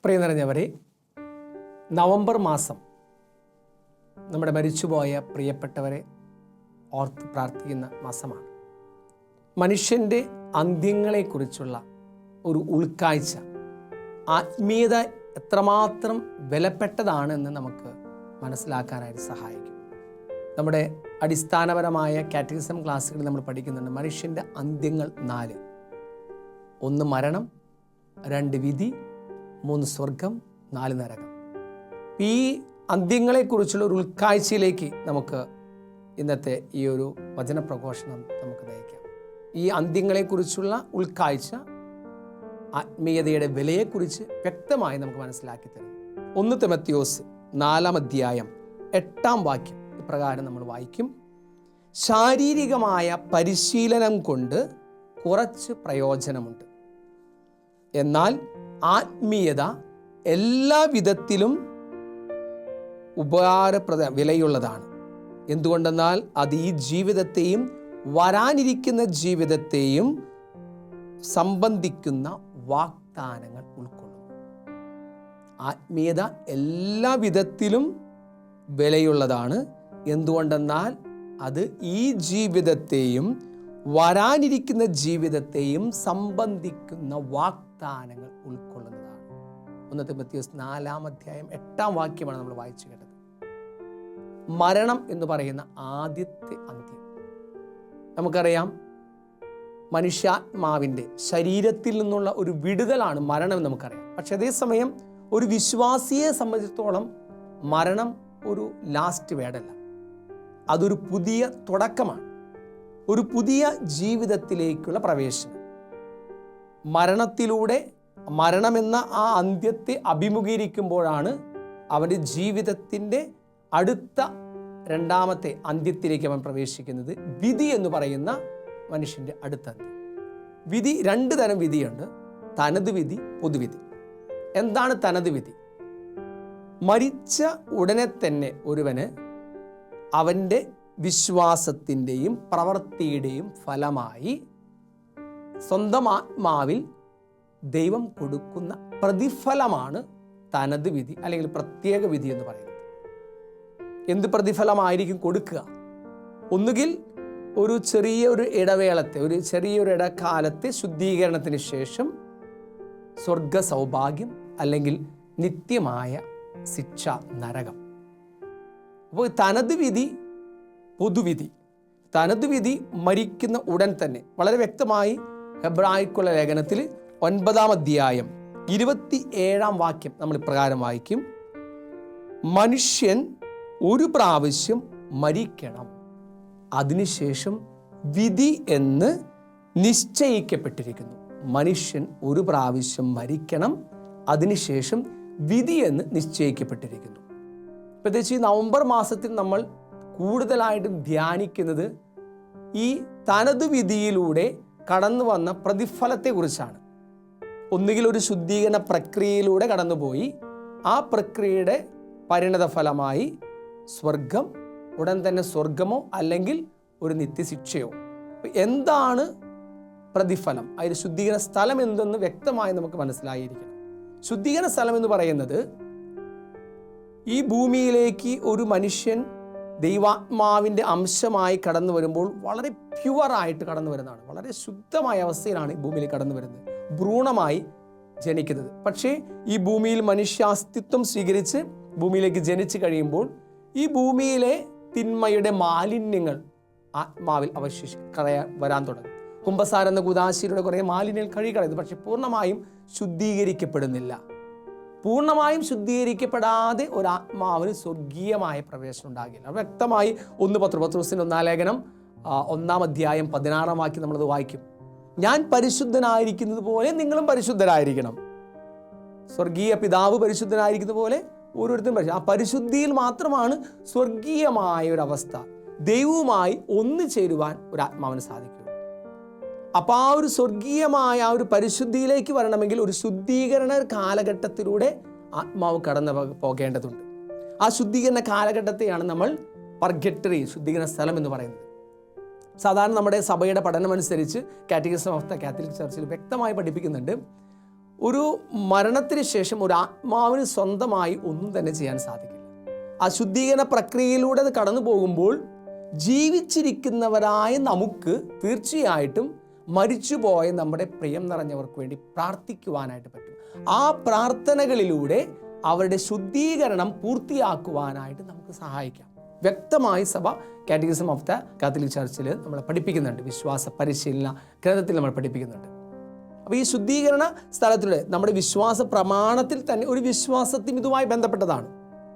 പ്രിയ നിറഞ്ഞവരെ, November മാസം നമ്മുടെ മരിച്ചുപോയ പ്രിയപ്പെട്ടവരെ ഓർത്ത് പ്രാർത്ഥിക്കുന്ന മാസമാണ്. മനുഷ്യൻ്റെ അന്ത്യങ്ങളെക്കുറിച്ചുള്ള ഒരു ഉൾക്കാഴ്ച, ആത്മീയത എത്രമാത്രം വിലപ്പെട്ടതാണെന്ന് നമുക്ക് മനസ്സിലാക്കാനായിട്ട് സഹായിക്കും. നമ്മുടെ അടിസ്ഥാനപരമായ കാറ്റഗിസം ക്ലാസ്സുകളിൽ നമ്മൾ പഠിക്കുന്നുണ്ട് മനുഷ്യൻ്റെ അന്ത്യങ്ങൾ 4. 1 മരണം, 2 വിധി, 3 സ്വർഗം, 4 നരകം. ഈ അന്ത്യങ്ങളെക്കുറിച്ചുള്ള ഒരു ഉൾക്കാഴ്ചയിലേക്ക് നമുക്ക് ഇന്നത്തെ ഈ ഒരു വചനപ്രഘോഷണം നമുക്ക് നയിക്കാം. ഈ അന്ത്യങ്ങളെക്കുറിച്ചുള്ള ഉൾക്കാഴ്ച ആത്മീയതയുടെ വിലയെക്കുറിച്ച് വ്യക്തമായി നമുക്ക് മനസ്സിലാക്കി തരും. 1 തിമോഥെയോസ് 4-ാം അധ്യായം 8-ാം വാക്യം ഇപ്രകാരം നമ്മൾ വായിക്കും: ശാരീരികമായ പരിശീലനം കൊണ്ട് കുറച്ച് പ്രയോജനമുണ്ട്, എന്നാൽ ആത്മീയത എല്ലാ വിധത്തിലും വിലയുള്ളതാണ്. എന്തുകൊണ്ടെന്നാൽ അത് ഈ ജീവിതത്തെയും വരാനിരിക്കുന്ന ജീവിതത്തെയും സംബന്ധിക്കുന്ന വാഗ്ദാനങ്ങൾ ഉൾക്കൊള്ളുന്നു. ആത്മീയത എല്ലാ വിധത്തിലും വിലയുള്ളതാണ്. എന്തുകൊണ്ടെന്നാൽ അത് ഈ ജീവിതത്തെയും വരാനിരിക്കുന്ന ജീവിതത്തെയും സംബന്ധിക്കുന്ന വാഗ്ദാനങ്ങൾ ഉൾക്കൊള്ളുന്നതാണ്. 1 തിമോഥെയോസ് 4-ാം അധ്യായം 8-ാം വാക്യമാണ് നമ്മൾ വായിച്ചു കേട്ടത്. മരണം എന്ന് പറയുന്ന ആദ്യത്തെ അന്ത്യം. നമുക്കറിയാം, മനുഷ്യാത്മാവിൻ്റെ ശരീരത്തിൽ നിന്നുള്ള ഒരു വിടുതലാണ് മരണം എന്ന് നമുക്കറിയാം. പക്ഷെ അതേസമയം ഒരു വിശ്വാസിയെ സംബന്ധിച്ചിടത്തോളം മരണം ഒരു ലാസ്റ്റ് വേർഡല്ല, അതൊരു പുതിയ തുടക്കമാണ്, ഒരു പുതിയ ജീവിതത്തിലേക്കുള്ള പ്രവേശനം. മരണത്തിലൂടെ മരണമെന്ന ആ അന്ത്യത്തെ അഭിമുഖീകരിക്കുമ്പോഴാണ് അവൻ്റെ ജീവിതത്തിൻ്റെ അടുത്ത 2ാമത്തെ അന്ത്യത്തിലേക്ക് അവൻ പ്രവേശിക്കുന്നത്. വിധി എന്ന് പറയുന്ന മനുഷ്യൻ്റെ അടുത്ത അന്ത്യം. വിധി 2 തരം വിധിയുണ്ട്: തനത് വിധി, പൊതുവിധി. എന്താണ് തനത് വിധി? മരിച്ച ഉടനെ തന്നെ ഒരുവന് അവൻ്റെ വിശ്വാസത്തിൻ്റെയും പ്രവൃത്തിയുടെയും ഫലമായി സ്വന്തം ആത്മാവിൽ ദൈവം കൊടുക്കുന്ന പ്രതിഫലമാണ് തനത് വിധി അല്ലെങ്കിൽ പ്രത്യേക വിധി എന്ന് പറയുന്നത്. എന്ത് പ്രതിഫലമായിരിക്കും കൊടുക്കുക? ഒന്നുകിൽ ഒരു ചെറിയൊരു ഇടവേളത്തെ, ഒരു ചെറിയൊരു ഇടക്കാലത്തെ ശുദ്ധീകരണത്തിന് ശേഷം സ്വർഗ സൗഭാഗ്യം, അല്ലെങ്കിൽ നിത്യമായ ശിക്ഷ, നരകം. അപ്പോൾ തനത് വിധി, പൊതുവിധി. തനത് വിധി മരിക്കുന്ന ഉടൻ തന്നെ. വളരെ വ്യക്തമായി ഹെബ്രായർക്കുള്ള ലേഖനത്തിൽ 9-ാം അധ്യായം 27-ാം വാക്യം നമ്മൾ ഇപ്രകാരം വായിക്കും: മനുഷ്യൻ ഒരു പ്രാവശ്യം മരിക്കണം, അതിനുശേഷം വിധി എന്ന് നിശ്ചയിക്കപ്പെട്ടിരിക്കുന്നു. മനുഷ്യൻ ഒരു പ്രാവശ്യം മരിക്കണം, അതിനുശേഷം വിധി എന്ന് നിശ്ചയിക്കപ്പെട്ടിരിക്കുന്നു. പ്രത്യേകിച്ച് ഈ നവംബർ മാസത്തിൽ നമ്മൾ കൂടുതലായിട്ടും ധ്യാനിക്കുന്നത് ഈ തനത് വിധിയിലൂടെ കടന്നു വന്ന പ്രതിഫലത്തെക്കുറിച്ചാണ്. ഒന്നുകിൽ ഒരു ശുദ്ധീകരണ പ്രക്രിയയിലൂടെ കടന്നുപോയി ആ പ്രക്രിയയുടെ പരിണതഫലമായി സ്വർഗം, ഉടൻ തന്നെ സ്വർഗമോ അല്ലെങ്കിൽ ഒരു നിത്യശിക്ഷയോ. എന്താണ് പ്രതിഫലം? അതിന് ശുദ്ധീകരണ സ്ഥലം എന്തെന്ന് വ്യക്തമായി നമുക്ക് മനസ്സിലായിരിക്കണം. ശുദ്ധീകരണ സ്ഥലം എന്ന് പറയുന്നത് ഈ ഭൂമിയിലേക്ക് ഒരു മനുഷ്യൻ ദൈവാത്മാവിൻ്റെ അംശമായി കടന്നു വരുമ്പോൾ വളരെ പ്യുവറായിട്ട് കടന്നു വരുന്നതാണ്. വളരെ ശുദ്ധമായ അവസ്ഥയിലാണ് ഈ ഭൂമിയിൽ കടന്നു വരുന്നത്, ഭ്രൂണമായി ജനിക്കുന്നത്. പക്ഷേ ഈ ഭൂമിയിൽ മനുഷ്യാസ്തിത്വം സ്വീകരിച്ച് ഭൂമിയിലേക്ക് ജനിച്ചു കഴിയുമ്പോൾ ഈ ഭൂമിയിലെ തിന്മയുടെ മാലിന്യങ്ങൾ ആത്മാവിൽ വരാൻ തുടങ്ങും. കുംഭസാരം എന്ന കുദാശിയുടെ കുറേ മാലിന്യങ്ങൾ കഴുകിക്കളയുന്നു. പക്ഷെ പൂർണ്ണമായും ശുദ്ധീകരിക്കപ്പെടുന്നില്ല. പൂർണ്ണമായും ശുദ്ധീകരിക്കപ്പെടാതെ ഒരു ആത്മാവിന് സ്വർഗീയമായ പ്രവേശനം ഉണ്ടാകില്ല. വ്യക്തമായി 1 പത്രോസിന്റെ 1-ാം ലേഖനം 1-ാം അധ്യായം 16-ാം വാക്യം നമ്മളത് വായിക്കും: ഞാൻ പരിശുദ്ധനായിരിക്കുന്നത് പോലെ നിങ്ങളും പരിശുദ്ധരായിരിക്കണം. സ്വർഗീയ പിതാവ് പരിശുദ്ധനായിരിക്കുന്ന പോലെ ഓരോരുത്തരും ആ പരിശുദ്ധിയിൽ മാത്രമാണ് സ്വർഗീയമായ ഒരു അവസ്ഥ, ദൈവവുമായി ഒന്നു ചേരുവാൻ ഒരു ആത്മാവിന് സാധിക്കും. അപ്പോൾ ആ ഒരു സ്വർഗീയമായ ആ ഒരു പരിശുദ്ധിയിലേക്ക് വരണമെങ്കിൽ ഒരു ശുദ്ധീകരണ കാലഘട്ടത്തിലൂടെ ആത്മാവ് കടന്നു പോകേണ്ടതുണ്ട്. ആ ശുദ്ധീകരണ കാലഘട്ടത്തെയാണ് നമ്മൾ പർഗട്ടറി, ശുദ്ധീകരണ സ്ഥലം എന്ന് പറയുന്നത്. സാധാരണ നമ്മുടെ സഭയുടെ പഠനമനുസരിച്ച് കാറ്റഗിസം ഓഫ് ദ കാത്തലിക് ചർച്ചിൽ വ്യക്തമായി പഠിപ്പിക്കുന്നുണ്ട്, ഒരു മരണത്തിന് ശേഷം ഒരു ആത്മാവിന് സ്വന്തമായി ഒന്നും തന്നെ ചെയ്യാൻ സാധിക്കില്ല. ആ ശുദ്ധീകരണ പ്രക്രിയയിലൂടെ അത് കടന്നു പോകുമ്പോൾ ജീവിച്ചിരിക്കുന്നവരായ നമുക്ക് തീർച്ചയായിട്ടും മരിച്ചുപോയ നമ്മുടെ പ്രിയം നിറഞ്ഞവർക്ക് വേണ്ടി പ്രാർത്ഥിക്കുവാനായിട്ട് പറ്റും. ആ പ്രാർത്ഥനകളിലൂടെ അവരുടെ ശുദ്ധീകരണം പൂർത്തിയാക്കുവാനായിട്ട് നമുക്ക് സഹായിക്കാം. വ്യക്തമായി സഭ കാറ്റഗിസം ഓഫ് ദ കാത്തലിക് ചർച്ചിൽ നമ്മളെ പഠിപ്പിക്കുന്നുണ്ട്, വിശ്വാസ പരിശീലന ഗ്രന്ഥത്തിൽ നമ്മൾ പഠിപ്പിക്കുന്നുണ്ട്. അപ്പോൾ ഈ ശുദ്ധീകരണ സ്ഥലത്തിലൂടെ നമ്മുടെ വിശ്വാസ പ്രമാണത്തിൽ തന്നെ ഒരു വിശ്വാസത്യം ഇതുമായി ബന്ധപ്പെട്ടതാണ്.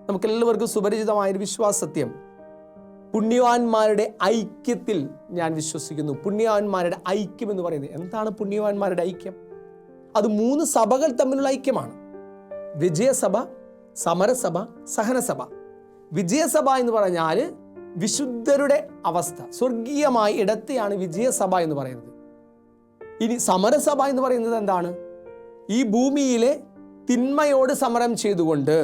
നമുക്കെല്ലാവർക്കും സുപരിചിതമായൊരു വിശ്വാസത്യം, പുണ്യവാന്മാരുടെ ഐക്യത്തിൽ ഞാൻ വിശ്വസിക്കുന്നു. പുണ്യവാന്മാരുടെ ഐക്യം എന്ന് പറയുന്നത് എന്താണ്? പുണ്യവാന്മാരുടെ ഐക്യം അത് 3 സഭകൾ തമ്മിലുള്ള ഐക്യമാണ്. വിജയസഭ, സമരസഭ, സഹനസഭ. വിജയസഭ എന്ന് പറഞ്ഞാൽ വിശുദ്ധരുടെ അവസ്ഥ, സ്വർഗീയമായ ഇടത്തെയാണ് വിജയസഭ എന്ന് പറയുന്നത്. ഇനി സമരസഭ എന്ന് പറയുന്നത് എന്താണ്? ഈ ഭൂമിയിലെ തിന്മയോട് സമരം ചെയ്തുകൊണ്ട്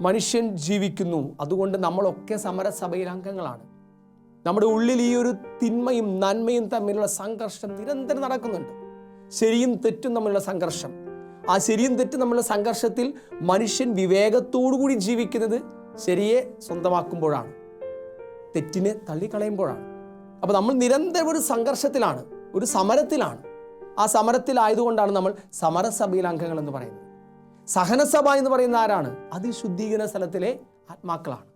മനുഷ്യൻ ജീവിക്കുന്നു. അതുകൊണ്ട് നമ്മളൊക്കെ സമരസഭയിൽ അംഗങ്ങളാണ്. നമ്മുടെ ഉള്ളിൽ ഈ ഒരു തിന്മയും നന്മയും തമ്മിലുള്ള സംഘർഷം നിരന്തരം നടക്കുന്നുണ്ട്. ശരിയും തെറ്റും തമ്മിലുള്ള സംഘർഷം. ആ ശരിയും തെറ്റും തമ്മിലുള്ള സംഘർഷത്തിൽ മനുഷ്യൻ വിവേകത്തോടുകൂടി ജീവിക്കുന്നത് ശരിയെ സ്വന്തമാക്കുമ്പോഴാണ്, തെറ്റിനെ തള്ളിക്കളയുമ്പോഴാണ്. അപ്പോൾ നമ്മൾ നിരന്തരം ഒരു സംഘർഷത്തിലാണ്, ഒരു സമരത്തിലാണ്. ആ സമരത്തിലായതുകൊണ്ടാണ് നമ്മൾ സമരസഭയിൽ അംഗങ്ങൾ എന്ന് പറയുന്നത്. സഹനസഭ എന്ന് പറയുന്ന ആരാണ്? അത് ശുദ്ധീകരണ സ്ഥലത്തിലെ ആത്മാക്കളാണ്.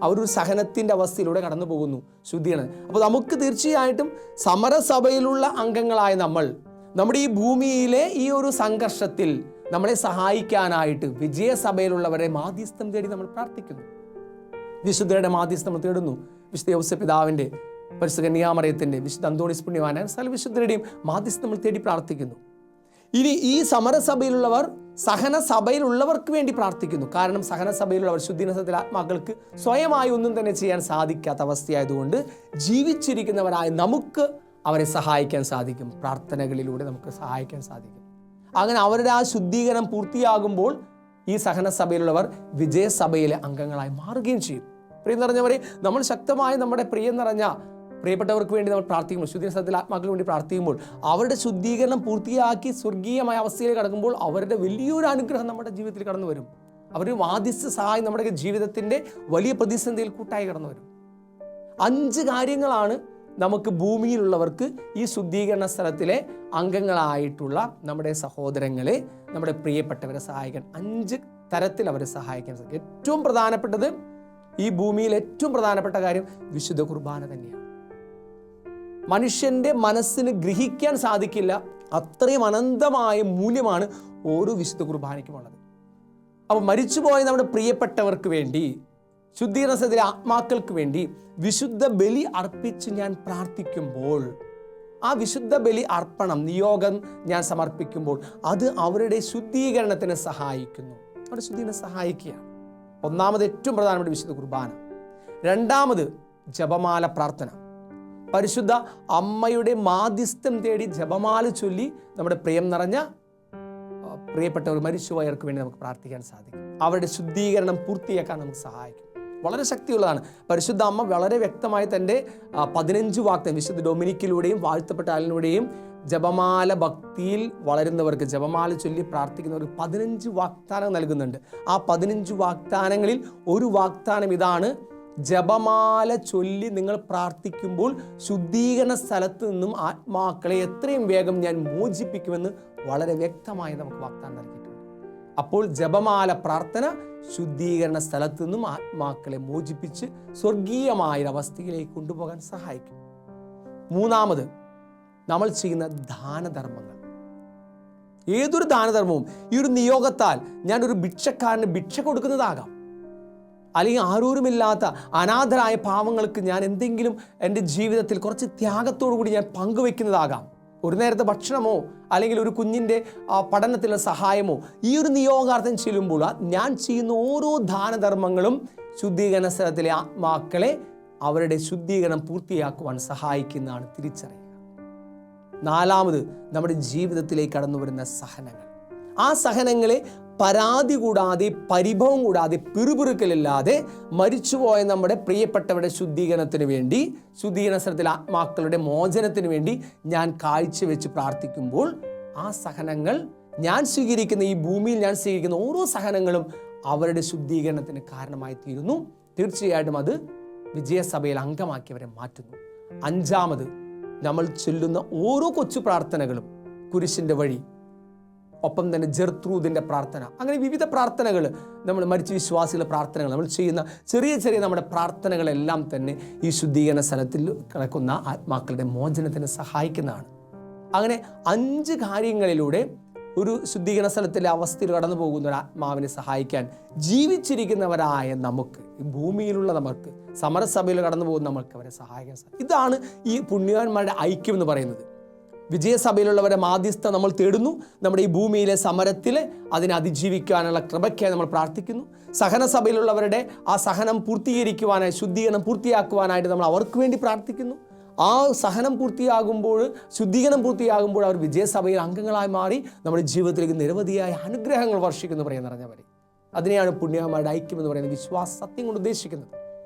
അവരൊരു സഹനത്തിൻ്റെ അവസ്ഥയിലൂടെ കടന്നു പോകുന്നു, ശുദ്ധീകരണം. അപ്പോൾ നമുക്ക് തീർച്ചയായിട്ടും സമരസഭയിലുള്ള അംഗങ്ങളായ നമ്മൾ നമ്മുടെ ഈ ഭൂമിയിലെ ഈ ഒരു സംഘർഷത്തിൽ നമ്മളെ സഹായിക്കാനായിട്ട് വിജയസഭയിലുള്ളവരെ മാധ്യസ്ഥം തേടി നമ്മൾ പ്രാർത്ഥിക്കുന്നു. വിശുദ്ധരുടെ മാധ്യസ്ഥം നമ്മൾ തേടുന്നു. വിശുദ്ധ ഔസേപ്പ് പിതാവിൻ്റെ, പരിശുദ്ധ കന്യാമറിയത്തിൻ്റെ, വിശുദ്ധ അന്തോണീസ് പുണ്യവാനായ സകല വിശുദ്ധരുടെയും മാധ്യസ്ഥം നമ്മൾ തേടി പ്രാർത്ഥിക്കുന്നു. ഇനി ഈ സമരസഭയിലുള്ളവർ സഹനസഭയിലുള്ളവർക്ക് വേണ്ടി പ്രാർത്ഥിക്കുന്നു. കാരണം സഹനസഭയിലുള്ളവർ ശുദ്ധീകരണത്തിലെ ആത്മാക്കൾക്ക് സ്വയമായി ഒന്നും തന്നെ ചെയ്യാൻ സാധിക്കാത്ത അവസ്ഥയായതുകൊണ്ട് ജീവിച്ചിരിക്കുന്നവരായ നമുക്ക് അവരെ സഹായിക്കാൻ സാധിക്കും. പ്രാർത്ഥനകളിലൂടെ നമുക്ക് സഹായിക്കാൻ സാധിക്കും. അങ്ങനെ അവരുടെ ആ ശുദ്ധീകരണം പൂർത്തിയാകുമ്പോൾ ഈ സഹനസഭയിലുള്ളവർ വിജയസഭയിലെ അംഗങ്ങളായി മാറുകയും ചെയ്യും. പ്രിയം നിറഞ്ഞവരെ, നമ്മൾ ശക്തമായി നമ്മുടെ പ്രിയം നിറഞ്ഞ പ്രിയപ്പെട്ടവർക്ക് വേണ്ടി നമ്മൾ പ്രാർത്ഥിക്കുമ്പോൾ, ശുദ്ധീകരണത്തിലെ ആത്മാക്കൾക്ക് വേണ്ടി പ്രാർത്ഥിക്കുമ്പോൾ അവരുടെ ശുദ്ധീകരണം പൂർത്തിയാക്കി സ്വർഗീയമായ അവസ്ഥയിൽ കടക്കുമ്പോൾ അവരുടെ വലിയൊരു അനുഗ്രഹം നമ്മുടെ ജീവിതത്തിൽ കടന്നു വരും. അവരുടെ മാധ്യസ്ഥ സഹായം നമ്മുടെ ജീവിതത്തിൻ്റെ വലിയ പ്രതിസന്ധിയിൽ കൂട്ടായി കടന്നു വരും. 5 കാര്യങ്ങളാണ് നമുക്ക് ഭൂമിയിലുള്ളവർക്ക് ഈ ശുദ്ധീകരണ സ്ഥലത്തിലെ അംഗങ്ങളായിട്ടുള്ള നമ്മുടെ സഹോദരങ്ങളെ, നമ്മുടെ പ്രിയപ്പെട്ടവരെ സഹായിക്കാൻ 5 തരത്തിൽ അവരെ സഹായിക്കാൻ സാധിക്കും. ഏറ്റവും പ്രധാനപ്പെട്ടത്, ഈ ഭൂമിയിൽ ഏറ്റവും പ്രധാനപ്പെട്ട കാര്യം വിശുദ്ധ കുർബാന തന്നെയാണ്. മനുഷ്യൻ്റെ മനസ്സിന് ഗ്രഹിക്കാൻ സാധിക്കില്ല, അത്രയും അനന്തമായ മൂല്യമാണ് ഓരോ വിശുദ്ധ കുർബാനയ്ക്കുമുള്ളത്. അപ്പോൾ മരിച്ചുപോയ നമ്മുടെ പ്രിയപ്പെട്ടവർക്ക് വേണ്ടി, ശുദ്ധീകരണത്തിലെ ആത്മാക്കൾക്ക് വേണ്ടി വിശുദ്ധ ബലി അർപ്പിച്ച് ഞാൻ പ്രാർത്ഥിക്കുമ്പോൾ, ആ വിശുദ്ധ ബലി അർപ്പണം, നിയോഗം ഞാൻ സമർപ്പിക്കുമ്പോൾ അത് അവരുടെ ശുദ്ധീകരണത്തിന് സഹായിക്കുന്നു. അവരുടെ ശുദ്ധീകരണം സഹായിക്കുകയാണ്. ഒന്നാമത് ഏറ്റവും പ്രധാനപ്പെട്ട വിശുദ്ധ കുർബാന. രണ്ടാമത് ജപമാല പ്രാർത്ഥന. പരിശുദ്ധ അമ്മയുടെ മാധ്യസ്ഥം തേടി ജപമാല ചൊല്ലി നമ്മുടെ പ്രിയം നിറഞ്ഞ പ്രിയപ്പെട്ടവർ മരിച്ചുപോയവർക്ക് വേണ്ടി നമുക്ക് പ്രാർത്ഥിക്കാൻ സാധിക്കും. അവരുടെ ശുദ്ധീകരണം പൂർത്തിയാക്കാൻ നമുക്ക് സഹായിക്കും. വളരെ ശക്തിയുള്ളതാണ്. പരിശുദ്ധ അമ്മ വളരെ വ്യക്തമായി തൻ്റെ 15 വാഗ്ദാനം, വിശുദ്ധ ഡൊമിനിക്കിലൂടെയും വാഴ്ത്തപ്പെട്ട ആളിലൂടെയും ജപമാല ഭക്തിയിൽ വളരുന്നവർക്ക്, ജപമാല ചൊല്ലി പ്രാർത്ഥിക്കുന്നവർക്ക് 15 വാഗ്ദാനം നൽകുന്നുണ്ട്. ആ 15 വാഗ്ദാനങ്ങളിൽ ഒരു വാഗ്ദാനം ഇതാണ്: ജപമാല ചൊല്ലി നിങ്ങൾ പ്രാർത്ഥിക്കുമ്പോൾ ശുദ്ധീകരണ സ്ഥലത്ത് നിന്നും ആത്മാക്കളെ എത്രയും വേഗം ഞാൻ മോചിപ്പിക്കുമെന്ന് വളരെ വ്യക്തമായി നമുക്ക് വാഗ്ദാനം നൽകിയിട്ടുണ്ട്. അപ്പോൾ ജപമാല പ്രാർത്ഥന ശുദ്ധീകരണ സ്ഥലത്ത് നിന്നും ആത്മാക്കളെ മോചിപ്പിച്ച് സ്വർഗീയമായ അവസ്ഥയിലേക്ക് കൊണ്ടുപോകാൻ സഹായിക്കും. മൂന്നാമത്, നമ്മൾ ചെയ്യുന്ന ദാനധർമ്മങ്ങൾ. ഏതൊരു ദാനധർമ്മവും ഈ ഒരു നിയോഗത്താൽ ഞാനൊരു ഭിക്ഷക്കാരന് ഭിക്ഷ കൊടുക്കുന്നതാകാം, അല്ലെങ്കിൽ ആരോരുമില്ലാത്ത അനാഥരായ പാവങ്ങൾക്ക് ഞാൻ എന്തെങ്കിലും എൻ്റെ ജീവിതത്തിൽ കുറച്ച് ത്യാഗത്തോടു കൂടി ഞാൻ പങ്കുവെക്കുന്നതാകാം. ഒരു നേരത്തെ ഭക്ഷണമോ അല്ലെങ്കിൽ ഒരു കുഞ്ഞിൻ്റെ പഠനത്തിലുള്ള സഹായമോ ഈ ഒരു നിയോഗാർത്ഥം ചെല്ലുമ്പോൾ ഞാൻ ചെയ്യുന്ന ഓരോ ദാനധർമ്മങ്ങളും ശുദ്ധീകരണ സ്ഥലത്തിലെ ആത്മാക്കളെ അവരുടെ ശുദ്ധീകരണം പൂർത്തിയാക്കുവാൻ സഹായിക്കുന്നതാണ് തിരിച്ചറിയുക. നാലാമത്, നമ്മുടെ ജീവിതത്തിലേക്ക് കടന്നു വരുന്ന സഹനങ്ങൾ. ആ സഹനങ്ങളെ പരാതി കൂടാതെ, പരിഭവം കൂടാതെ, പിറുപിറുക്കലില്ലാതെ മരിച്ചുപോയ നമ്മുടെ പ്രിയപ്പെട്ടവരുടെ ശുദ്ധീകരണത്തിന് വേണ്ടി, ശുദ്ധീകരണ സ്ഥലത്തിലെ ആത്മാക്കളുടെ മോചനത്തിന് വേണ്ടി ഞാൻ കാഴ്ചവെച്ച് പ്രാർത്ഥിക്കുമ്പോൾ ആ സഹനങ്ങൾ ഞാൻ സ്വീകരിക്കുന്ന, ഈ ഭൂമിയിൽ ഞാൻ സ്വീകരിക്കുന്ന ഓരോ സഹനങ്ങളും അവരുടെ ശുദ്ധീകരണത്തിന് കാരണമായി തീരുന്നു. തീർച്ചയായിട്ടും അത് വിജയസഭയിൽ അംഗമാക്കിയവരെ മാറ്റുന്നു. അഞ്ചാമത്, നമ്മൾ ചൊല്ലുന്ന ഓരോ കൊച്ചു പ്രാർത്ഥനകളും, കുരിശിൻ്റെ വഴി, ഒപ്പം തന്നെ ജെർത്രൂദിൻ്റെ പ്രാർത്ഥന, അങ്ങനെ വിവിധ പ്രാർത്ഥനകൾ, നമ്മൾ മരിച്ച വിശ്വാസികളുടെ പ്രാർത്ഥനകൾ, നമ്മൾ ചെയ്യുന്ന ചെറിയ ചെറിയ നമ്മുടെ പ്രാർത്ഥനകളെല്ലാം തന്നെ ഈ ശുദ്ധീകരണ സ്ഥലത്തിൽ കിടക്കുന്ന ആത്മാക്കളുടെ മോചനത്തിന് സഹായിക്കുന്നതാണ്. അങ്ങനെ 5 കാര്യങ്ങളിലൂടെ ഒരു ശുദ്ധീകരണ സ്ഥലത്തിലെ അവസ്ഥയിൽ കടന്നു പോകുന്ന ഒരു ആത്മാവിനെ സഹായിക്കാൻ ജീവിച്ചിരിക്കുന്നവരായ നമുക്ക്, ഈ ഭൂമിയിലുള്ള നമുക്ക്, സമരസഭയിൽ കടന്നു പോകുന്ന നമുക്ക് അവരെ സഹായിക്കാൻ സാധിക്കും. ഇതാണ് ഈ പുണ്യവാന്മാരുടെ ഐക്യം എന്ന് പറയുന്നത്. വിജയസഭയിലുള്ളവരെ മാധ്യസ്ഥ നമ്മൾ തേടുന്നു. നമ്മുടെ ഈ ഭൂമിയിലെ സമരത്തിൽ അതിനെ അതിജീവിക്കാനുള്ള കൃപയ്ക്കായി നമ്മൾ പ്രാർത്ഥിക്കുന്നു. സഹനസഭയിലുള്ളവരുടെ ആ സഹനം പൂർത്തീകരിക്കുവാനായി, ശുദ്ധീകരണം പൂർത്തിയാക്കുവാനായിട്ട് നമ്മൾ അവർക്ക് വേണ്ടി പ്രാർത്ഥിക്കുന്നു. ആ സഹനം പൂർത്തിയാകുമ്പോൾ, ശുദ്ധീകരണം പൂർത്തിയാകുമ്പോൾ അവർ വിജയസഭയിൽ അംഗങ്ങളായി മാറി നമ്മുടെ ജീവിതത്തിലേക്ക് നിരവധിയായ അനുഗ്രഹങ്ങൾ വർഷിക്കുന്നു പറയാൻ നിറഞ്ഞവരെ. അതിനെയാണ് പുണ്യവാന്മാരുടെ ഐക്യം എന്ന് പറയുന്നത്, വിശ്വാസ സത്യം കൊണ്ട് ഉദ്ദേശിക്കുന്നത്.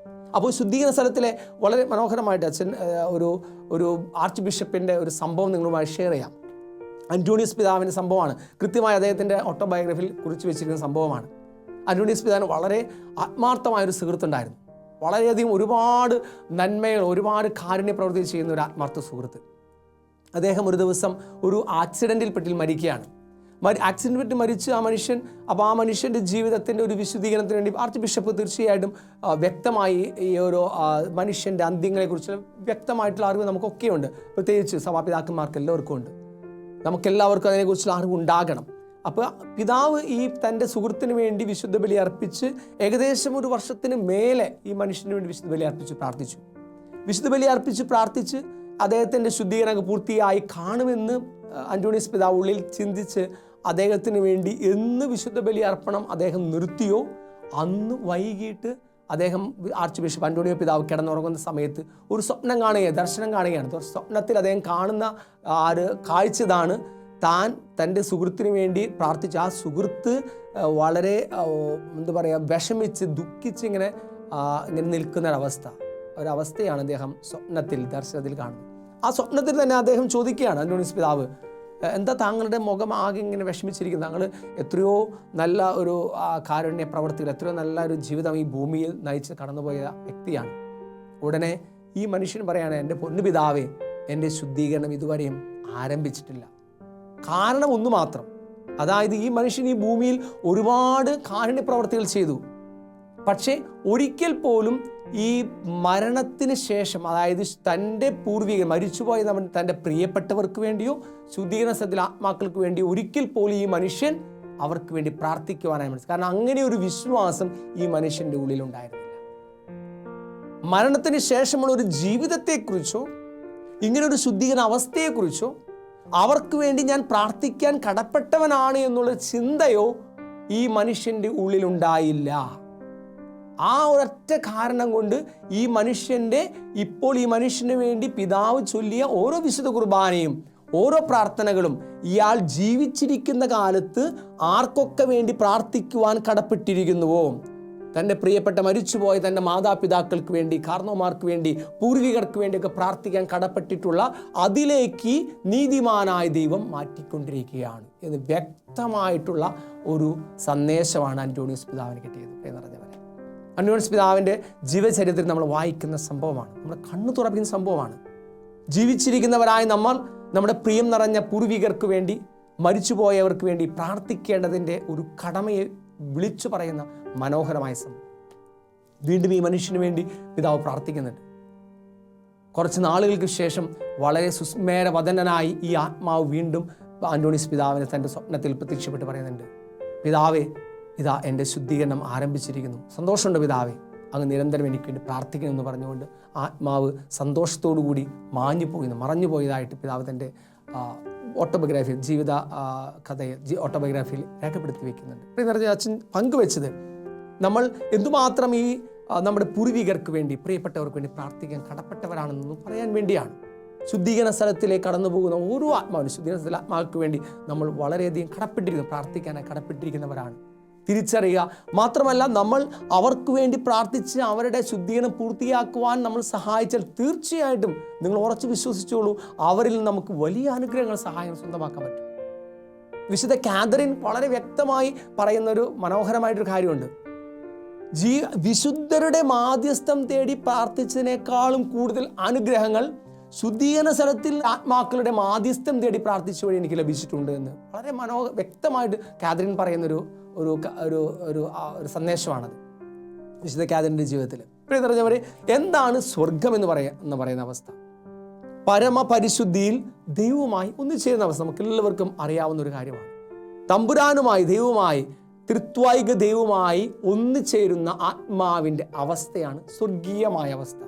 അപ്പോൾ ശുദ്ധീകരണ സ്ഥലത്തിലെ വളരെ മനോഹരമായിട്ട് അച്ഛൻ ഒരു ആർച്ച് ബിഷപ്പിൻ്റെ ഒരു സംഭവം നിങ്ങളുമായി ഷെയർ ചെയ്യാം. അന്റോണിയസ് പിതാവിൻ്റെ സംഭവമാണ്. കൃത്യമായി അദ്ദേഹത്തിൻ്റെ ഓട്ടോബയോഗ്രഫിയിൽ കുറിച്ച് വെച്ചിരിക്കുന്ന സംഭവമാണ്. അന്റോണിയസ് പിതാവിന് വളരെ ആത്മാർത്ഥമായൊരു സുഹൃത്തുണ്ടായിരുന്നു. വളരെയധികം ഒരുപാട് നന്മകൾ, ഒരുപാട് കാരുണ്യ പ്രവൃത്തി ചെയ്യുന്ന ഒരു ആത്മാർത്ഥ സുഹൃത്ത്. അദ്ദേഹം ഒരു ദിവസം ഒരു ആക്സിഡൻറ്റിൽ പെട്ടിൽ മരിക്കുകയാണ്. ആക്സിഡൻറ്റ് പറ്റി മരിച്ച് ആ മനുഷ്യൻ, അപ്പോൾ ആ മനുഷ്യൻ്റെ ജീവിതത്തിൻ്റെ ഒരു വിശുദ്ധീകരണത്തിന് വേണ്ടി ആർച്ച് ബിഷപ്പ് തീർച്ചയായിട്ടും വ്യക്തമായി ഈ ഒരു മനുഷ്യൻ്റെ അന്ത്യങ്ങളെക്കുറിച്ച് വ്യക്തമായിട്ടുള്ള അറിവ് നമുക്കൊക്കെയുണ്ട്. പ്രത്യേകിച്ച് സഭാപിതാക്കന്മാർക്ക് എല്ലാവർക്കും ഉണ്ട്. നമുക്കെല്ലാവർക്കും അതിനെക്കുറിച്ചുള്ള അറിവ് ഉണ്ടാകണം. അപ്പോൾ പിതാവ് ഈ തൻ്റെ സുഹൃത്തിന് വേണ്ടി വിശുദ്ധ ബലി അർപ്പിച്ച് ഏകദേശം 1 വർഷത്തിന് മേലെ ഈ മനുഷ്യന് വേണ്ടി വിശുദ്ധ ബലി അർപ്പിച്ച് പ്രാർത്ഥിച്ചു. വിശുദ്ധ ബലി അർപ്പിച്ച് പ്രാർത്ഥിച്ച് അദ്ദേഹത്തിൻ്റെ ശുദ്ധീകരണം പൂർത്തിയായി കാണുമെന്ന് അന്റോണിയസ് പിതാവ് ഉള്ളിൽ ചിന്തിച്ച് അദ്ദേഹത്തിന് വേണ്ടി എന്ന് വിശുദ്ധ ബലി അർപ്പണം അദ്ദേഹം നിർത്തിയോ അന്ന് വൈകിട്ട് അദ്ദേഹം ആർച്ച് ബിഷപ്പ് അന്റോണിയോ പിതാവ് കിടന്നുറങ്ങുന്ന സമയത്ത് ഒരു സ്വപ്നം കാണുകയാണ്, ദർശനം കാണുകയാണ്. സ്വപ്നത്തിൽ അദ്ദേഹം കാണുന്ന കാഴ്ച ഇതാണ്: താൻ തൻ്റെ സുഹൃത്തിന് വേണ്ടി പ്രാർത്ഥിച്ച് ആ സുഹൃത്ത് വളരെ വിഷമിച്ച് ദുഃഖിച്ച് ഇങ്ങനെ നിൽക്കുന്ന ഒരവസ്ഥയാണ് അദ്ദേഹം ദർശനത്തിൽ കാണുന്നത്. ആ സ്വപ്നത്തിൽ തന്നെ അദ്ദേഹം ചോദിക്കുകയാണ്, അന്റോണിയസ് പിതാവ്, എന്താ താങ്കളുടെ മുഖം ആകെ ഇങ്ങനെ വിഷമിച്ചിരിക്കുന്നത്? താങ്കൾ എത്രയോ നല്ല ഒരു കാരുണ്യ പ്രവർത്തികൾ, എത്രയോ നല്ല ഒരു ജീവിതം ഈ ഭൂമിയിൽ നയിച്ച് കടന്നുപോയ വ്യക്തിയാണ്. ഉടനെ ഈ മനുഷ്യൻ പറയാണ്, എൻ്റെ പൊന്നു പിതാവേ, എൻ്റെ ശുദ്ധീകരണം ഇതുവരെയും ആരംഭിച്ചിട്ടില്ല. കാരണം ഒന്ന് മാത്രം, അതായത് ഈ മനുഷ്യൻ ഈ ഭൂമിയിൽ ഒരുപാട് കാരുണ്യ പ്രവർത്തികൾ ചെയ്തു. പക്ഷേ ഒരിക്കൽ പോലും ഈ മരണത്തിന് ശേഷം, അതായത് തൻ്റെ പൂർവികർ മരിച്ചുപോയ തൻ്റെ പ്രിയപ്പെട്ടവർക്ക് വേണ്ടിയോ ശുദ്ധീകരണ സ്ഥലത്തിലെ ആത്മാക്കൾക്ക് വേണ്ടിയോ ഒരിക്കൽ പോലും ഈ മനുഷ്യൻ അവർക്ക് വേണ്ടി പ്രാർത്ഥിക്കുവാനായി മനസ്സിലാക്കി. കാരണം അങ്ങനെ ഒരു വിശ്വാസം ഈ മനുഷ്യൻ്റെ ഉള്ളിലുണ്ടായിരുന്നില്ല. മരണത്തിന് ശേഷമുള്ള ഒരു ജീവിതത്തെക്കുറിച്ചോ ഇങ്ങനൊരു ശുദ്ധീകരണ അവസ്ഥയെക്കുറിച്ചോ അവർക്ക് വേണ്ടി ഞാൻ പ്രാർത്ഥിക്കാൻ കടപ്പെട്ടവനാണ് എന്നുള്ള ചിന്തയോ ഈ മനുഷ്യൻ്റെ ഉള്ളിലുണ്ടായില്ല. ആ ഒരൊറ്റ കാരണം കൊണ്ട് ഈ മനുഷ്യന് വേണ്ടി പിതാവ് ചൊല്ലിയ ഓരോ വിശുദ്ധ കുർബാനയും ഓരോ പ്രാർത്ഥനകളും ഇയാൾ ജീവിച്ചിരിക്കുന്ന കാലത്ത് ആർക്കൊക്കെ വേണ്ടി പ്രാർത്ഥിക്കുവാൻ കടപ്പെട്ടിരിക്കുന്നുവോ, തൻ്റെ പ്രിയപ്പെട്ട മരിച്ചുപോയ തൻ്റെ മാതാപിതാക്കൾക്ക് വേണ്ടി, കാർന്നോമാർക്ക് വേണ്ടി, പൂർവികർക്ക് വേണ്ടിയൊക്കെ പ്രാർത്ഥിക്കാൻ കടപ്പെട്ടിട്ടുള്ള അതിലേക്ക് നീതിമാനായ ദൈവം മാറ്റിക്കൊണ്ടിരിക്കുകയാണ് എന്ന് വ്യക്തമായിട്ടുള്ള ഒരു സന്ദേശമാണ് അന്റോണിയസ് പിതാവിന് കിട്ടിയത് എന്നറിഞ്ഞവരെ. അന്റോണിയസ് പിതാവിൻ്റെ ജീവചരിത്രത്തിൽ നമ്മൾ വായിക്കുന്ന സംഭവമാണ്, നമ്മുടെ കണ്ണു തുറപ്പിക്കുന്ന സംഭവമാണ്. ജീവിച്ചിരിക്കുന്നവരായ നമ്മൾ നമ്മുടെ പ്രിയം നിറഞ്ഞ പൂർവികർക്ക് വേണ്ടി, മരിച്ചുപോയവർക്ക് വേണ്ടി പ്രാർത്ഥിക്കേണ്ടതിൻ്റെ ഒരു കടമയെ വിളിച്ചു പറയുന്ന മനോഹരമായ സംഭവം. വീണ്ടും ഈ മനുഷ്യന് വേണ്ടി പിതാവ് പ്രാർത്ഥിക്കുന്നുണ്ട്. കുറച്ച് നാളുകൾക്ക് ശേഷം വളരെ സുസ്മേരവദനായി ഈ ആത്മാവ് വീണ്ടും അന്റോണിയസ് പിതാവിനെ തൻ്റെ സ്വപ്നത്തിൽ പ്രത്യക്ഷപ്പെട്ട് പറയുന്നുണ്ട്, പിതാവേ, ഇതാ എൻ്റെ ശുദ്ധീകരണം ആരംഭിച്ചിരിക്കുന്നു. സന്തോഷമുണ്ട് പിതാവേ, അങ്ങ് നിരന്തരം എനിക്ക് വേണ്ടി പ്രാർത്ഥിക്കുമെന്ന് പറഞ്ഞുകൊണ്ട് ആത്മാവ് സന്തോഷത്തോടു കൂടി മറഞ്ഞു പോയതായിട്ട് പിതാവ് തൻ്റെ ഓട്ടോബയോഗ്രഫിയിൽ, ജീവിത കഥയിൽ ഓട്ടോബയോഗ്രഫിയിൽ രേഖപ്പെടുത്തി വയ്ക്കുന്നുണ്ട്. അച്ഛൻ പങ്കുവെച്ചത് നമ്മൾ എന്തുമാത്രം ഈ നമ്മുടെ പൂർവികർക്ക് വേണ്ടി, പ്രിയപ്പെട്ടവർക്ക് വേണ്ടി പ്രാർത്ഥിക്കാൻ കടപ്പെട്ടവരാണെന്ന് പറയാൻ വേണ്ടിയാണ്. ശുദ്ധീകരണ സ്ഥലത്തിലേക്ക് കടന്നു പോകുന്ന ഓരോ ആത്മാവിനും, ശുദ്ധീകരണ സ്ഥലത്തിലെ ആത്മാക്കൾക്ക് വേണ്ടി നമ്മൾ വളരെയധികം പ്രാർത്ഥിക്കാനായി കടപ്പെട്ടിരിക്കുന്നവരാണ് തിരിച്ചറിയുക. മാത്രമല്ല, നമ്മൾ അവർക്ക് വേണ്ടി പ്രാർത്ഥിച്ച് അവരുടെ ശുദ്ധീകരണം പൂർത്തിയാക്കുവാൻ നമ്മൾ സഹായിച്ചാൽ തീർച്ചയായിട്ടും നിങ്ങൾ ഉറച്ചു വിശ്വസിച്ചോളൂ, അവരിൽ നമുക്ക് വലിയ അനുഗ്രഹങ്ങൾ, സഹായം സ്വന്തമാക്കാൻ പറ്റും. വിശുദ്ധ കാതറിൻ വളരെ വ്യക്തമായി പറയുന്നൊരു മനോഹരമായിട്ടൊരു കാര്യമുണ്ട്. വിശുദ്ധരുടെ മാധ്യസ്ഥം തേടി പ്രാർത്ഥിച്ചതിനേക്കാളും കൂടുതൽ അനുഗ്രഹങ്ങൾ ശുദ്ധീകരണ സ്ഥലത്തിൽ ആത്മാക്കളുടെ മാധ്യസ്ഥം തേടി പ്രാർത്ഥിച്ച വഴി എനിക്ക് ലഭിച്ചിട്ടുണ്ട് എന്ന് വളരെ വ്യക്തമായിട്ട് കാതറിൻ പറയുന്നൊരു ഒരു ഒരു ഒരു സന്ദേശമാണത് വിശുദ്ധ കാതറിൻ്റെ ജീവിതത്തിൽ. പ്രിയ നിറഞ്ഞവരെ, എന്താണ് സ്വർഗം എന്ന് പറയുന്ന അവസ്ഥ? പരമപരിശുദ്ധിയിൽ ദൈവവുമായി ഒന്നുചേരുന്ന അവസ്ഥ. നമുക്ക് എല്ലാവർക്കും അറിയാവുന്ന ഒരു കാര്യമാണ്. തമ്പുരാനുമായി, ദൈവവുമായി, ത്രിത്വൈക ദൈവവുമായി ഒന്നുചേരുന്ന ആത്മാവിൻ്റെ അവസ്ഥയാണ് സ്വർഗീയമായ അവസ്ഥ.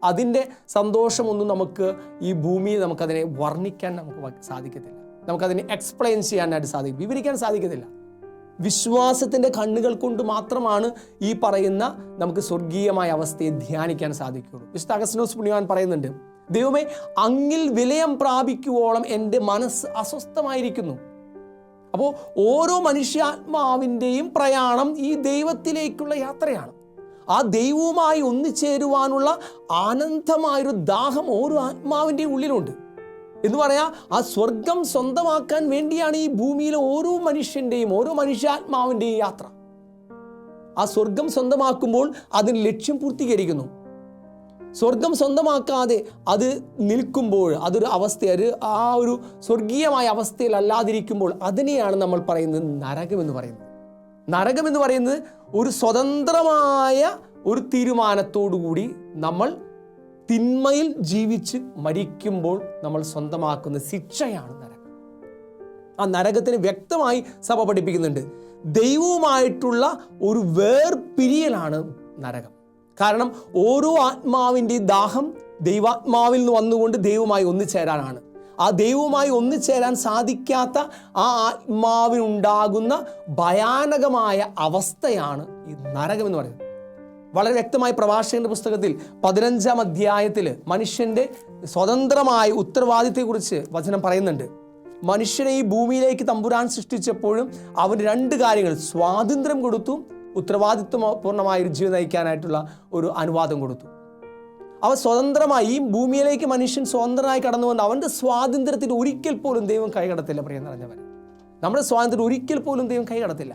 അതിൻ്റെ സന്തോഷമൊന്നും നമുക്ക് ഈ ഭൂമിയിൽ നമുക്കതിനെ വർണ്ണിക്കാൻ നമുക്ക് സാധിക്കത്തില്ല. നമുക്കതിനെ എക്സ്പ്ലെയിൻ ചെയ്യാനായിട്ട് സാധിക്കും, വിവരിക്കാൻ സാധിക്കത്തില്ല. വിശ്വാസത്തിൻ്റെ കണ്ണുകൾ കൊണ്ട് മാത്രമാണ് ഈ പറയുന്ന നമുക്ക് സ്വർഗീയമായ അവസ്ഥയെ ധ്യാനിക്കാൻ സാധിക്കുകയുള്ളൂ. വിശുദ്ധ അഗസ്തീനോസ് പുണ്യവാൻ പറയുന്നുണ്ട്, ദൈവമേ, അങ്ങിൽ വിലയം പ്രാപിക്കുവോളം എൻ്റെ മനസ്സ് അസ്വസ്ഥമായിരിക്കുന്നു. അപ്പോൾ ഓരോ മനുഷ്യാത്മാവിൻ്റെയും പ്രയാണം ഈ ദൈവത്തിലേക്കുള്ള യാത്രയാണ്. ആ ദൈവവുമായി ഒന്നുചേരുവാനുള്ള ആനന്ദമായൊരു ദാഹം ഓരോ ആത്മാവിൻ്റെയും ഉള്ളിലുണ്ട് എന്ന് പറയാം. ആ സ്വർഗം സ്വന്തമാക്കാൻ വേണ്ടിയാണ് ഈ ഭൂമിയിലെ ഓരോ മനുഷ്യൻ്റെയും ഓരോ മനുഷ്യാത്മാവിൻ്റെയും യാത്ര. ആ സ്വർഗം സ്വന്തമാക്കുമ്പോൾ അതിന് ലക്ഷ്യം പൂർത്തീകരിക്കുന്നു. സ്വർഗം സ്വന്തമാക്കാതെ അത് നിൽക്കുമ്പോൾ അതൊരു ആ ഒരു സ്വർഗീയമായ അവസ്ഥയിൽ അല്ലാതിരിക്കുമ്പോൾ അതിനെയാണ് നമ്മൾ പറയുന്നത് നരകമെന്ന് പറയുന്നത്. നരകമെന്ന് പറയുന്നത് ഒരു സ്വതന്ത്രമായ ഒരു തീരുമാനത്തോടുകൂടി നമ്മൾ തിന്മയിൽ ജീവിച്ച് മരിക്കുമ്പോൾ നമ്മൾ സ്വന്തമാക്കുന്ന ശിക്ഷയാണ് നരകം. ആ നരകത്തിന് വ്യക്തമായി സഭ പഠിപ്പിക്കുന്നുണ്ട്. ദൈവവുമായിട്ടുള്ള ഒരു വേർപിരിയലാണ് നരകം. കാരണം ഓരോ ആത്മാവിൻ്റെയും ദാഹം ദൈവാത്മാവിൽ നിന്ന് വന്നുകൊണ്ട് ദൈവവുമായി ഒന്നുചേരാനാണ്. ആ ദൈവവുമായി ഒന്നുചേരാൻ സാധിക്കാത്ത ആ ആത്മാവിനുണ്ടാകുന്ന ഭയാനകമായ അവസ്ഥയാണ് ഈ നരകം എന്ന് പറയുന്നത്. വളരെ വ്യക്തമായി പ്രഭാഷകന്റെ പുസ്തകത്തിൽ 15-ാം അധ്യായത്തിൽ മനുഷ്യൻ്റെ സ്വതന്ത്രമായ ഉത്തരവാദിത്തത്തെക്കുറിച്ച് വചനം പറയുന്നുണ്ട്. മനുഷ്യനെ ഈ ഭൂമിയിലേക്ക് തമ്പുരാൻ സൃഷ്ടിച്ചപ്പോഴും അവന് 2 കാര്യങ്ങൾ, സ്വാതന്ത്ര്യം കൊടുത്തു, ഉത്തരവാദിത്വപൂർണ്ണമായ ഒരു ജീവിതം നയിക്കാനായിട്ടുള്ള ഒരു അനുവാദം കൊടുത്തു. അവൻ സ്വതന്ത്രമായി ഈ ഭൂമിയിലേക്ക് മനുഷ്യൻ സ്വതന്ത്രനായി കടന്നു വന്ന് അവൻ്റെ സ്വാതന്ത്ര്യത്തിൽ ഒരിക്കൽ പോലും ദൈവം കൈകടത്തില്ല. പ്രിയം നിറഞ്ഞവൻ, നമ്മുടെ സ്വാതന്ത്ര്യം ഒരിക്കൽ പോലും ദൈവം കൈകടത്തില്ല.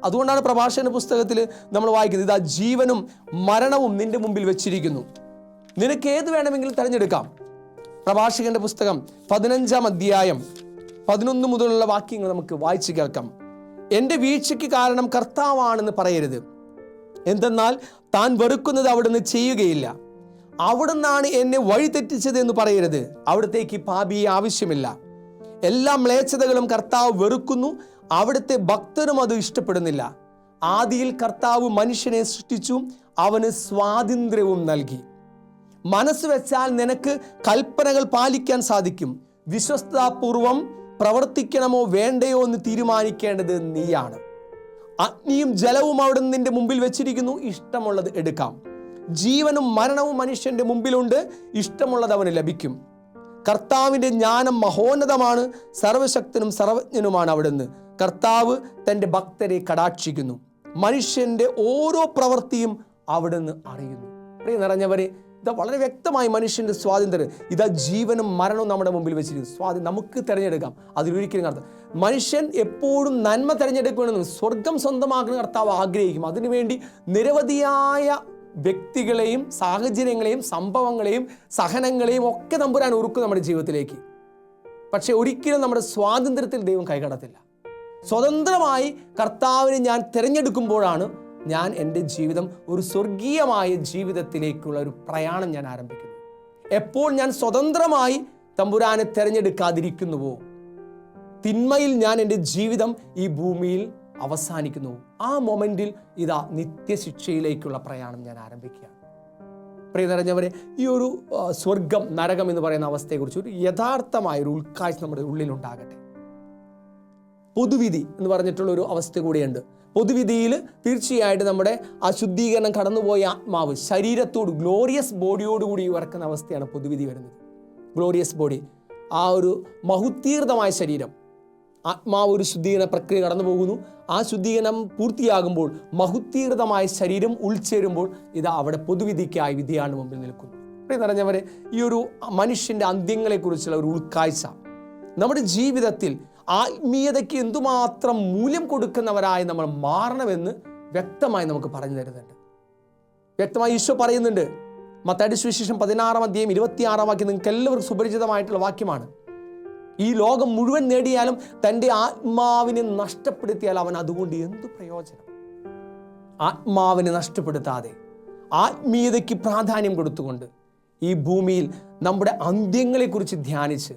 അതുകൊണ്ടാണ് പ്രഭാഷകന്റെ പുസ്തകത്തിൽ നമ്മൾ വായിക്കുന്നത്, ഇതാ ജീവനും മരണവും നിന്റെ മുമ്പിൽ വെച്ചിരിക്കുന്നു, നിനക്ക് ഏത് വേണമെങ്കിലും തിരഞ്ഞെടുക്കാം. പ്രഭാഷകന്റെ പുസ്തകം 15-ാം അധ്യായം 11 മുതലുള്ള വാക്യങ്ങൾ നമുക്ക് വായിച്ചു കേൾക്കാം. എൻ്റെ വീഴ്ചയ്ക്ക് കാരണം കർത്താവാണെന്ന് പറയരുത്, എന്തെന്നാൽ താൻ വെറുക്കുന്നത് അവിടുന്ന് ചെയ്യുകയില്ല. അവിടുന്നാണ് എന്നെ വഴിതെറ്റിച്ചത് എന്ന് പറയരുത്, അവിടത്തേക്ക് പാപിയെ ആവശ്യമില്ല. എല്ലാ മ്ലേച്ഛതകളും കർത്താവ് വെറുക്കുന്നു, അവിടുത്തെ ഭക്തരും അത് ഇഷ്ടപ്പെടുന്നില്ല. ആദിയിൽ കർത്താവ് മനുഷ്യനെ സൃഷ്ടിച്ചു, അവന് സ്വാതന്ത്ര്യവും നൽകി. മനസ്സ് വെച്ചാൽ നിനക്ക് കൽപ്പനകൾ പാലിക്കാൻ സാധിക്കും. വിശ്വസ്തതാപൂർവം പ്രവർത്തിക്കണമോ വേണ്ടയോ എന്ന് തീരുമാനിക്കേണ്ടത് നീയാണ്. അഗ്നിയും ജലവും അവിടെ നിന്റെ മുമ്പിൽ വെച്ചിരിക്കുന്നു, ഇഷ്ടമുള്ളത് എടുക്കാം. ജീവനും മരണവും മനുഷ്യന്റെ മുമ്പിലുണ്ട്, ഇഷ്ടമുള്ളത് അവന് ലഭിക്കും. കർത്താവിൻ്റെ ജ്ഞാനം മഹോന്നതമാണ്, സർവശക്തനും സർവജ്ഞനുമാണ് അവിടുന്ന്. കർത്താവ് തൻ്റെ ഭക്തരെ കടാക്ഷിക്കുന്നു, മനുഷ്യന്റെ ഓരോ പ്രവൃത്തിയും അവിടുന്ന് അറിയുന്നു. പ്രിയ നിറഞ്ഞവരെ, ഇതാ വളരെ വ്യക്തമായി മനുഷ്യന്റെ സ്വാതന്ത്ര്യം, ഇതാ ജീവനും മരണവും നമ്മുടെ മുമ്പിൽ വെച്ചിരിക്കുന്നു. സ്വാതന്ത്ര്യം നമുക്ക് തിരഞ്ഞെടുക്കാം, അതിലൊരിക്കലും കർത്താവ് മനുഷ്യൻ എപ്പോഴും നന്മ തിരഞ്ഞെടുക്കണമെന്നും സ്വർഗം സ്വന്തമാക്കുന്ന കർത്താവ് ആഗ്രഹിക്കും. അതിനുവേണ്ടി നിരവധിയായ വ്യക്തികളെയും സാഹചര്യങ്ങളെയും സംഭവങ്ങളെയും സഹനങ്ങളെയും ഒക്കെ തമ്പുരാൻ ഒരുക്കും നമ്മുടെ ജീവിതത്തിലേക്ക്. പക്ഷെ ഒരിക്കലും നമ്മുടെ സ്വാതന്ത്ര്യത്തിൽ ദൈവം കൈകടത്തില്ല. സ്വതന്ത്രമായി കർത്താവിനെ ഞാൻ തിരഞ്ഞെടുക്കുമ്പോഴാണ് ഞാൻ എൻ്റെ ജീവിതം ഒരു സ്വർഗീയമായ ജീവിതത്തിലേക്കുള്ള ഒരു പ്രയാണം ഞാൻ ആരംഭിക്കുന്നു. എപ്പോൾ ഞാൻ സ്വതന്ത്രമായി തമ്പുരാനെ തിരഞ്ഞെടുക്കാതിരിക്കുന്നുവോ, തിന്മയിൽ ഞാൻ എൻ്റെ ജീവിതം ഈ ഭൂമിയിൽ അവസാനിക്കുന്നു. ആ മൊമെന്റിൽ ഇതാ നിത്യശിക്ഷയിലേക്കുള്ള പ്രയാണം ഞാൻ ആരംഭിക്കുകയാണ്. പ്രിയ നിറഞ്ഞവരെ, ഈ ഒരു സ്വർഗം നരകം എന്ന് പറയുന്ന അവസ്ഥയെക്കുറിച്ച് ഒരു യഥാർത്ഥമായ ഒരു ഉൾക്കാഴ്ച നമ്മുടെ ഉള്ളിലുണ്ടാകട്ടെ. പൊതുവിധി എന്ന് പറഞ്ഞിട്ടുള്ള ഒരു അവസ്ഥ കൂടിയുണ്ട്. പൊതുവിധിയിൽ തീർച്ചയായിട്ടും നമ്മുടെ ആ ശുദ്ധീകരണം കടന്നുപോയ ആത്മാവ് ശരീരത്തോട് ഗ്ലോറിയസ് ബോഡിയോടുകൂടി ഉറക്കുന്ന അവസ്ഥയാണ് പൊതുവിധി വരുന്നത്. ഗ്ലോറിയസ് ബോഡി, ആ ഒരു മഹുത്തീർത്തമായ ശരീരം, ആത്മാവ് ഒരു ശുദ്ധീകരണ പ്രക്രിയ കടന്നു പോകുന്നു. ആ ശുദ്ധീകരണം പൂർത്തിയാകുമ്പോൾ മഹുത്തീർത്തമായ ശരീരം ഉൾച്ചേരുമ്പോൾ ഇതാ അവിടെ പൊതുവിധിക്കായി വിധിയാണ് മുമ്പിൽ നിൽക്കുന്നു. പ്രിയ നിറഞ്ഞവരെ, ഈ ഒരു മനുഷ്യൻ്റെ അന്ത്യങ്ങളെക്കുറിച്ചുള്ള ഒരു ഉൾക്കാഴ്ച നമ്മുടെ ജീവിതത്തിൽ ആത്മീയതയ്ക്ക് എന്തുമാത്രം മൂല്യം കൊടുക്കുന്നവരായി നമ്മൾ മാറണമെന്ന് വ്യക്തമായി നമുക്ക് പറഞ്ഞു തരുന്നുണ്ട്. വ്യക്തമായി ഈശോ പറയുന്നുണ്ട്. മത്തായിയുടെ സുവിശേഷം 16-ാം അധ്യായം 26-ാം വാക്യം നിങ്ങൾക്ക് എല്ലാവർക്കും സുപരിചിതമായിട്ടുള്ള വാക്യമാണ്. ഈ ലോകം മുഴുവൻ നേടിയാലും തൻ്റെ ആത്മാവിനെ നഷ്ടപ്പെടുത്തിയാൽ അവൻ അതുകൊണ്ട് എന്തു പ്രയോജനം? ആത്മാവിനെ നഷ്ടപ്പെടുത്താതെ ആത്മീയതയ്ക്ക് പ്രാധാന്യം കൊടുത്തുകൊണ്ട് ഈ ഭൂമിയിൽ നമ്മുടെ അന്ത്യങ്ങളെക്കുറിച്ച് ധ്യാനിച്ച്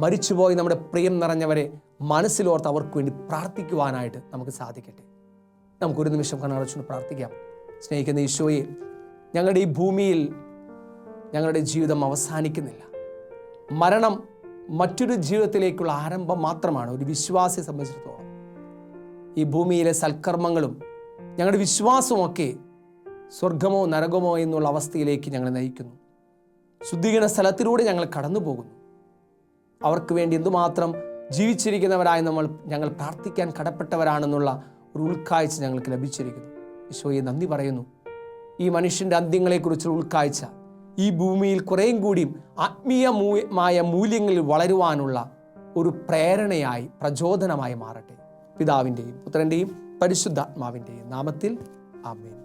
മരിച്ചുപോയി നമ്മുടെ പ്രിയം നിറഞ്ഞവരെ മനസ്സിലോർത്ത് അവർക്ക് വേണ്ടി പ്രാർത്ഥിക്കുവാനായിട്ട് നമുക്ക് സാധിക്കട്ടെ. നമുക്കൊരു നിമിഷം കണ്ണടച്ചുകൊണ്ട് പ്രാർത്ഥിക്കാം. സ്നേഹിക്കുന്ന ഈശോയെ, ഞങ്ങളുടെ ഈ ഭൂമിയിൽ ഞങ്ങളുടെ ജീവിതം അവസാനിക്കുന്നില്ല. മരണം മറ്റൊരു ജീവിതത്തിലേക്കുള്ള ആരംഭം മാത്രമാണ് ഒരു വിശ്വാസിയെ സംബന്ധിച്ചിടത്തോളം. ഈ ഭൂമിയിലെ സൽക്കർമ്മങ്ങളും ഞങ്ങളുടെ വിശ്വാസമൊക്കെ സ്വർഗമോ നരകമോ എന്നുള്ള അവസ്ഥയിലേക്ക് ഞങ്ങളെ നയിക്കുന്നു. ശുദ്ധീകരണ സ്ഥലത്തിലൂടെ ഞങ്ങൾ കടന്നു പോകുന്നു. അവർക്ക് വേണ്ടി എന്തുമാത്രം ജീവിച്ചിരിക്കുന്നവരായി ഞങ്ങൾ പ്രാർത്ഥിക്കാൻ കടപ്പെട്ടവരാണെന്നുള്ള ഒരു ഉൾക്കാഴ്ച ഞങ്ങൾക്ക് ലഭിച്ചിരിക്കുന്നു. ഈശോയെ നന്ദി പറയുന്നു. ഈ മനുഷ്യൻ്റെ അന്ത്യങ്ങളെക്കുറിച്ചുള്ള ഉൾക്കാഴ്ച ഈ ഭൂമിയിൽ കുറേയും കൂടിയും ആത്മീയമായ മൂല്യങ്ങളിൽ വളരുവാനുള്ള ഒരു പ്രേരണയായി, പ്രചോദനമായി മാറട്ടെ. പിതാവിൻ്റെയും പുത്രൻ്റെയും പരിശുദ്ധാത്മാവിൻ്റെയും നാമത്തിൽ ആമേൻ.